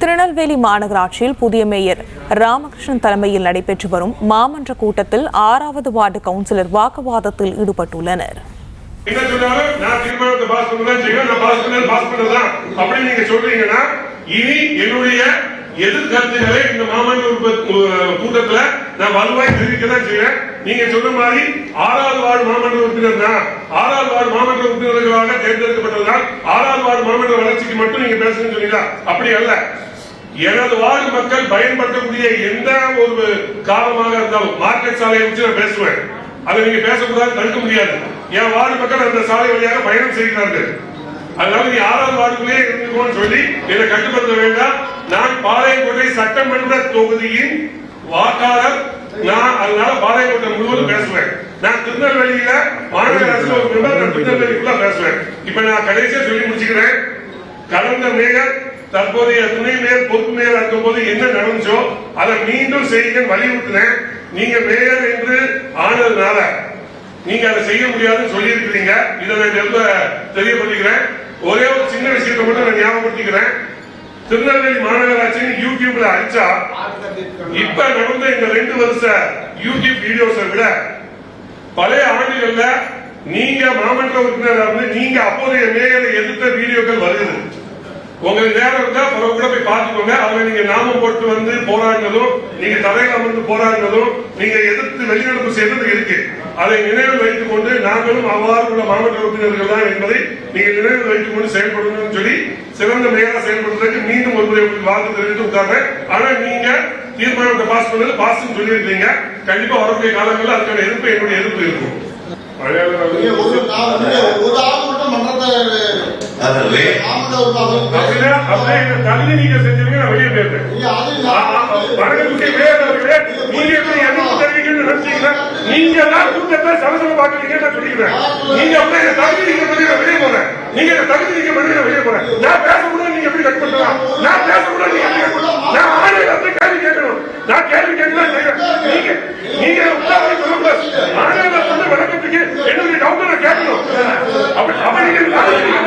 திருநெல்வேலி மாநகராட்சியில் புதிய மேயர் ராமகிருஷ்ணன் தலைமையில் நடைபெற்று வரும் மாமன்ற கூட்டத்தில் 6வது வார்டு கவுன்சிலர் வாக்குவாதத்தில் ஈடுபட்டுள்ளனர். எதிர்கருத்துக்களை இந்த மாமன்ற கூட்டத்துல நான் வலுவாய் தெரிவிக்கதான் செய்யறேன். நீங்க சொன்ன மாதிரி 6வது வார்டு மாமன்ற உறுப்பினர் தான் 6வது வார்டு மாமன்ற உறுப்பினர்களாக தேர்ந்தெடுக்கப்பட்டதால் 6வது வார்டு மாமன்ற வளர்ச்சிக்கு மட்டும் நீங்க பேசணும்னு சொன்னீங்களா? அப்படி அல்ல. எனது வார்டு மக்கள் பயன்படுத்தக்கூடிய எந்த ஒரு காலமாக இருந்தாலும் மார்க்கெட் சாலையை வச்சு நான் பேசுவேன். அதை நீங்க பேசக்கூடாது, தடுக்க முடியாது. என் வார்டு மக்கள் அந்த சாலை வழியாக பயணம் செய்கிறார்கள். அதனால நீ 6வது வார்டுக்குள்ளே இருந்துக்கோன்னு சொல்லி என்னை கட்டுப்படுத்த வேண்டாம். நான் பாளையங்கோட்டை சட்டமன்ற தொகுதியின் வாக்காளர். நான் அதனால பாளையங்கோட்டை முழுவதும் பேசுவேன். நான் திருநெல்வேலியில மாநகராட்சியில் ஒரு மெம்பர், நான் திருநெல்வேலிக்குள்ள பேசுவேன். இப்ப நான் கடைசியா சொல்லி முடிச்சுக்கிறேன். கடந்த மேயர், தற்போதைய துணை மேயர், பொறுப்பு மேயர் இருக்கும் போது என்ன நடந்துச்சோ அதை மீண்டும் செய்ய வலியுறுத்தினேன். நீங்க மேயர் என்று ஆனதுனால நீங்க அதை செய்ய முடியாதுன்னு சொல்லி இருக்கிறீங்க. இதை நான் தெரியப்படுத்திக்கிறேன். ஒரே ஒரு சின்ன விஷயத்தை மட்டும் நான் ஞாபகப்படுத்திக்கிறேன். திருநெல்வேலி மாநகராட்சியின் யூடியூப்ல அடிச்சா இப்ப நடந்த இந்த 2 வருஷ யூடியூப் வீடியோஸை விட பழைய ஆண்டுகள்ல நீங்க மாமன்ற உறுப்பினர் நீங்க அப்போதைய மேயரை எதிர்த்த வீடியோக்கள் வருகிறது. உங்களுக்கு நேரம் இருந்தா கூட போய் பார்த்துக்கோங்க. அதுல நீங்க நாமம் போட்டு வந்து போராடினதும், நீங்க தரையில் அமர்ந்து போராடினதும், நீங்க எதிர்த்து வெளிநடப்பு செய்தது இருக்கு. அதை நினைவில் வைத்துக் கொண்டு நாங்களும் அவ்வாறு உள்ள மாவட்ட உறுப்பினர்கள் தான் என்பதை நீங்க நினைவில் வைத்துக் கொண்டு செயல்படணும்னு சொல்லி சிறந்த மேயரா செயல்படுறதுக்கு மீண்டும் ஒரு முறை உங்களுக்கு வாழ்த்து தெரிவித்து உட்கார்ந்து. ஆனா நீங்க தீர்மானத்தை பாஸ் பண்ணது பாஸ் சொல்லி இருக்கீங்க. கண்டிப்பா வரக்கூடிய காலங்களில் அதுக்கான எதிர்ப்பு என்னுடைய எதிர்ப்பு இருக்கும். தகுதி நீங்க செஞ்சீங்க, நான் வெளியே போயிருந்தேன். நீங்க தான் கூட்டத்தை சமசம பாக்குறீங்கன்னு நான் சொல்லிக்கிறேன். நீங்க தகுதி நீங்க பண்ணி நான் வெளியே போறேன். நீங்க தகுதி நீங்க பண்ணி நான் வெளியே போறேன். நான் பேசக்கூடாது, நீங்க எப்படி கட் பண்ணலாம்? நான் பேசக்கூடாது, நீங்க எப்படி கட் பண்ணலாம்? நான் ஆணையத்தை கேள்வி கேட்கணும். நான் கேள்வி கேட்கலாம். நீங்க நீங்க உட்கார்ந்து சொல்லக்கூடாது. ஆணையத்தை சொன்ன வழக்கத்துக்கு என்னுடைய டவுட் நான் கேட்கணும். அப்ப நீங்க சொன்னதுக்கு